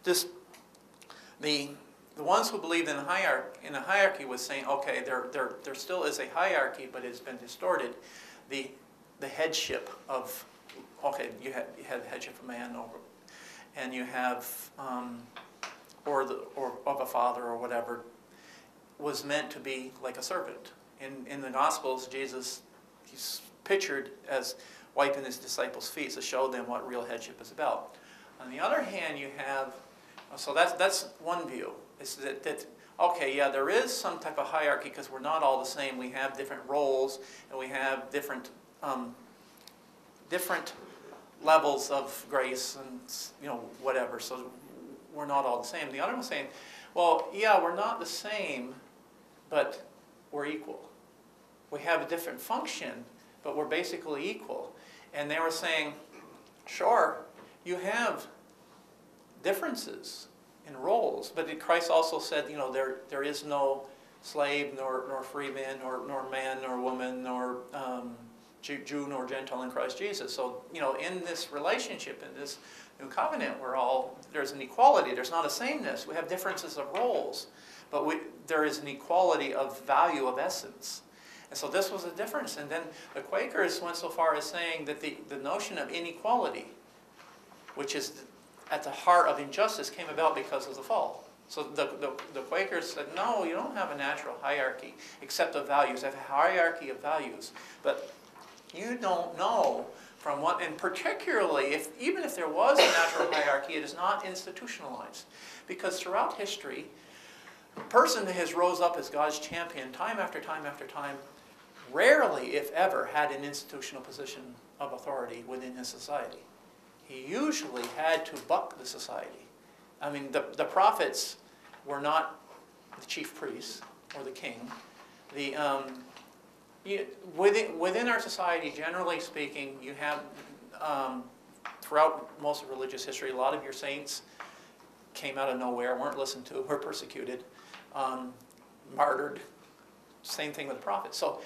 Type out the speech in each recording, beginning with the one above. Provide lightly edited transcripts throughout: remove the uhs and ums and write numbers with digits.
this the ones who believed in a hierarchy was saying, okay, there still is a hierarchy, but it's been distorted. The headship of, okay, you have the headship of man over, and you have or of a father or whatever, was meant to be like a servant. In the Gospels, Jesus, he's pictured as wiping his disciples' feet to show them what real headship is about. On the other hand, you have, so that's one view, is that okay, yeah, there is some type of hierarchy because we're not all the same. We have different roles, and we have different levels of grace and whatever. So we're not all the same. The other one was saying, well, yeah, we're not the same, but we're equal. We have a different function, but we're basically equal. And they were saying, sure, you have differences in roles, but Christ also said, there is no slave nor free man, nor man nor woman, nor Jew nor Gentile in Christ Jesus. So, in this relationship, in this new covenant, there's an equality. There's not a sameness. We have differences of roles, but there is an equality of value, of essence. And so this was a difference. And then the Quakers went so far as saying that the notion of inequality, which is at the heart of injustice, came about because of the fall. So the Quakers said, no, you don't have a natural hierarchy except of values. You have a hierarchy of values. But you don't know from what, and particularly, even if there was a natural hierarchy, it is not institutionalized. Because throughout history, a person that has rose up as God's champion time after time after time, rarely, if ever, had an institutional position of authority within his society. He usually had to buck the society. I mean, the prophets were not the chief priests or the king. Within our society, generally speaking, you have, throughout most of religious history, a lot of your saints came out of nowhere, weren't listened to, were persecuted, martyred. Same thing with the prophets. So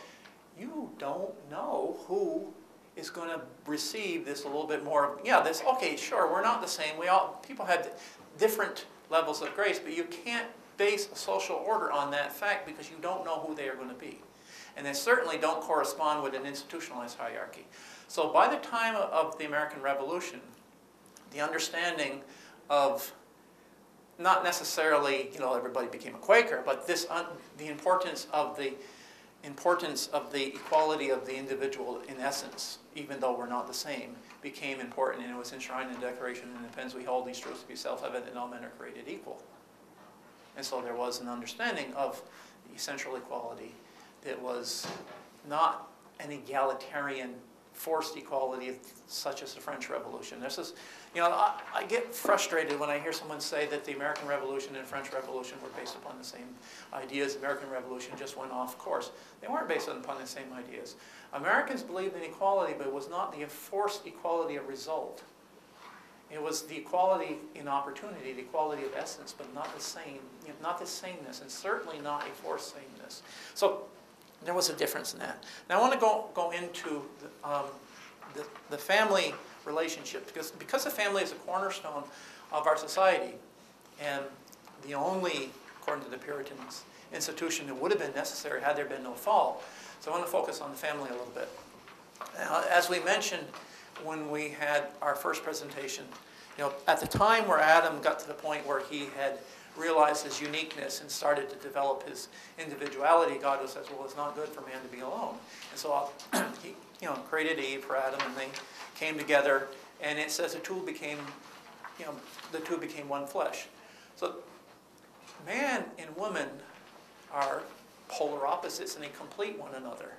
you don't know who is going to receive this a little bit more. Yeah, okay, sure, we're not the same. People have different levels of grace, but you can't base a social order on that fact because you don't know who they are going to be. And they certainly don't correspond with an institutionalized hierarchy. So by the time of the American Revolution, the understanding of, not necessarily, everybody became a Quaker, but the importance of the equality of the individual in essence, even though we're not the same, became important, and it was enshrined in the Declaration of Independence. We hold these truths to be self-evident that all men are created equal. And so there was an understanding of the essential equality that was not an egalitarian, forced equality such as the French Revolution. This is, I get frustrated when I hear someone say that the American Revolution and the French Revolution were based upon the same ideas. The American Revolution just went off course. They weren't based upon the same ideas. Americans believed in equality, but it was not the forced equality of result. It was the equality in opportunity, the equality of essence, but not the same, not the sameness, and certainly not a forced sameness. So there was a difference in that. Now I want to go into the family relationship, because the family is a cornerstone of our society, and the only, according to the Puritans, institution that would have been necessary had there been no fall. So I want to focus on the family a little bit. Now, as we mentioned when we had our first presentation, at the time where Adam got to the point where he had realized his uniqueness and started to develop his individuality, God says, well, it's not good for man to be alone. And so he created Eve for Adam, and they came together, and it says the two became one flesh. So man and woman are polar opposites, and they complete one another.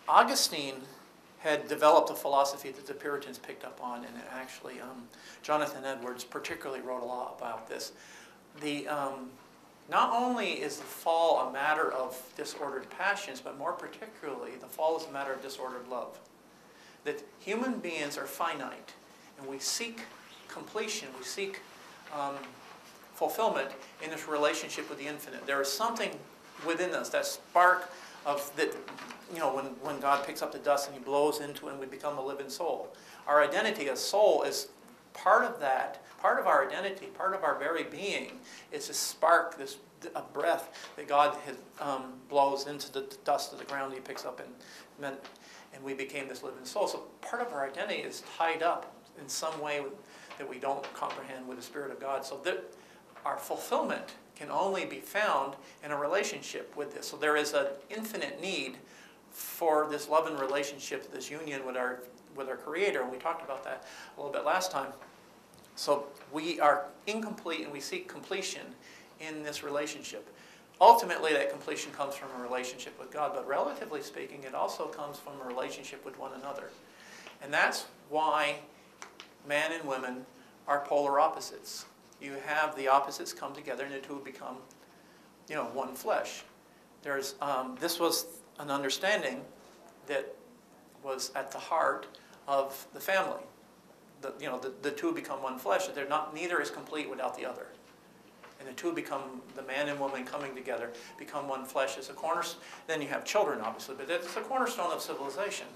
Augustine had developed a philosophy that the Puritans picked up on, and actually Jonathan Edwards particularly wrote a lot about this. Not only is the fall a matter of disordered passions, but more particularly, the fall is a matter of disordered love. That human beings are finite, and we seek completion, we seek fulfillment in this relationship with the infinite. There is something within us, that spark of that, when God picks up the dust and he blows into it and we become a living soul. Our identity as soul is part of that, part of our identity, part of our very being is this spark, a breath that God has, blows into the dust of the ground He picks up, and we became this living soul. So part of our identity is tied up in some way that we don't comprehend with the Spirit of God. So that our fulfillment can only be found in a relationship with this. So there is an infinite need for this love and relationship, this union with our Creator, and we talked about that a little bit last time. So we are incomplete, and we seek completion in this relationship. Ultimately, that completion comes from a relationship with God, but relatively speaking, it also comes from a relationship with one another. And that's why man and women are polar opposites. You have the opposites come together, and the two become, one flesh. This was an understanding that was at the heart of the family. The two become one flesh. Neither is complete without the other. And the two become, the man and woman coming together, become one flesh. It's a cornerstone. Then you have children, obviously, but it's a cornerstone of civilization.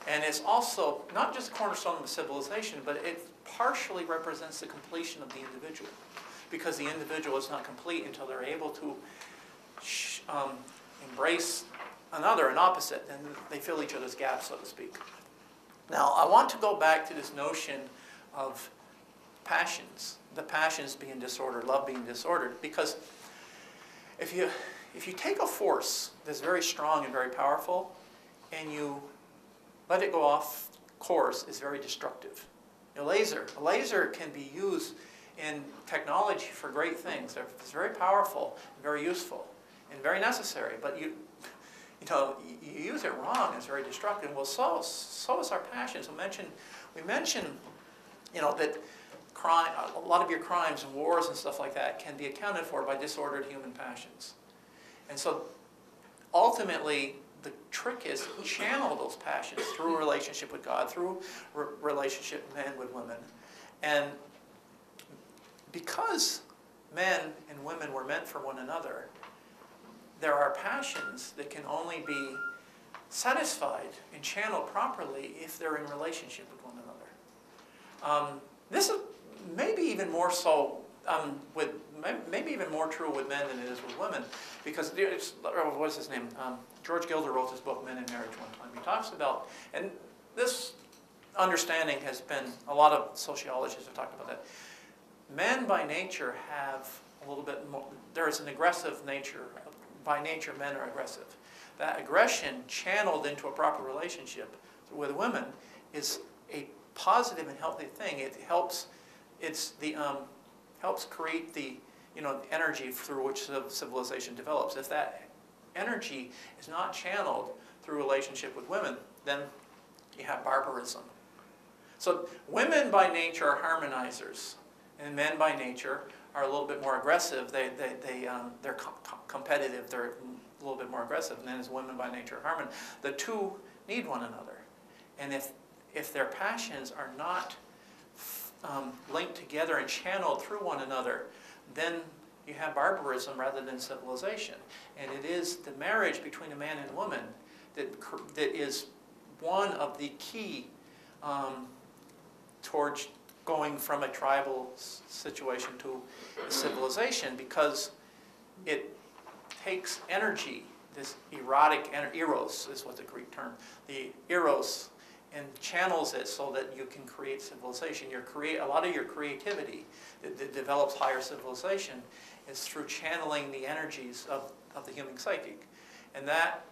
And it's also not just a cornerstone of civilization, but it partially represents the completion of the individual. Because the individual is not complete until they're able to embrace another, an opposite, and they fill each other's gaps, so to speak. Now, I want to go back to this notion of passions, the passions being disordered, love being disordered, because if you take a force that's very strong and very powerful, and you let it go off course, it's very destructive. A laser can be used in technology for great things. It's very powerful, very useful, and very necessary, but you use it wrong, it's very destructive. Well, so is our passions. We mentioned, that crime, a lot of your crimes and wars and stuff like that can be accounted for by disordered human passions. And so, ultimately, the trick is to channel those passions through a relationship with God, through relationship men with women. And because men and women were meant for one another, there are passions that can only be satisfied and channeled properly if they're in relationship with one another. This is maybe even more so maybe even more true with men than it is with women, because what's his name? George Gilder wrote this book, Men in Marriage, one time. He talks about, and this understanding has been, a lot of sociologists have talked about that. Men by nature have a little bit more, there is an aggressive nature. By nature, men are aggressive. That aggression channeled into a proper relationship with women is a positive and healthy thing. It helps. Helps create the energy through which civilization develops. If that energy is not channeled through relationship with women, then you have barbarism. So women by nature are harmonizers, and men by nature are a little bit more aggressive. They're competitive. They're a little bit more aggressive. And then as women by nature are harmonious, the two need one another. And if their passions are not linked together and channeled through one another, then you have barbarism rather than civilization. And it is the marriage between a man and a woman that is one of the key towards going from a tribal situation to a civilization, because it takes energy, this erotic, eros is what the Greek term, the eros, and channels it so that you can create civilization. A lot of your creativity that develops higher civilization is through channeling the energies of the human psychic. And that,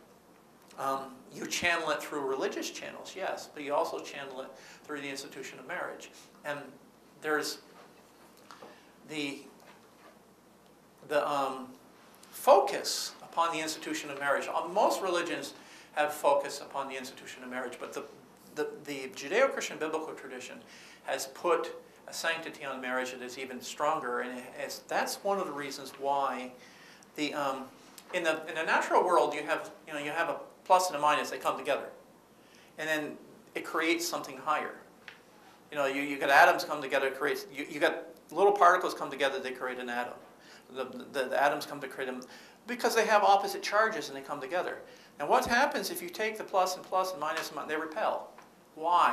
you channel it through religious channels, yes, but you also channel it through the institution of marriage. And there's the focus upon the institution of marriage. Most religions have focus upon the institution of marriage, but the Judeo-Christian biblical tradition has put a sanctity on marriage that is even stronger, and that's one of the reasons why in the natural world you have a plus and a minus. They come together, and then it creates something higher. You got atoms come together, you got little particles come together, they create an atom. The atoms come to create them because they have opposite charges and they come together. Now what happens if you take the plus and minus, they repel? Why?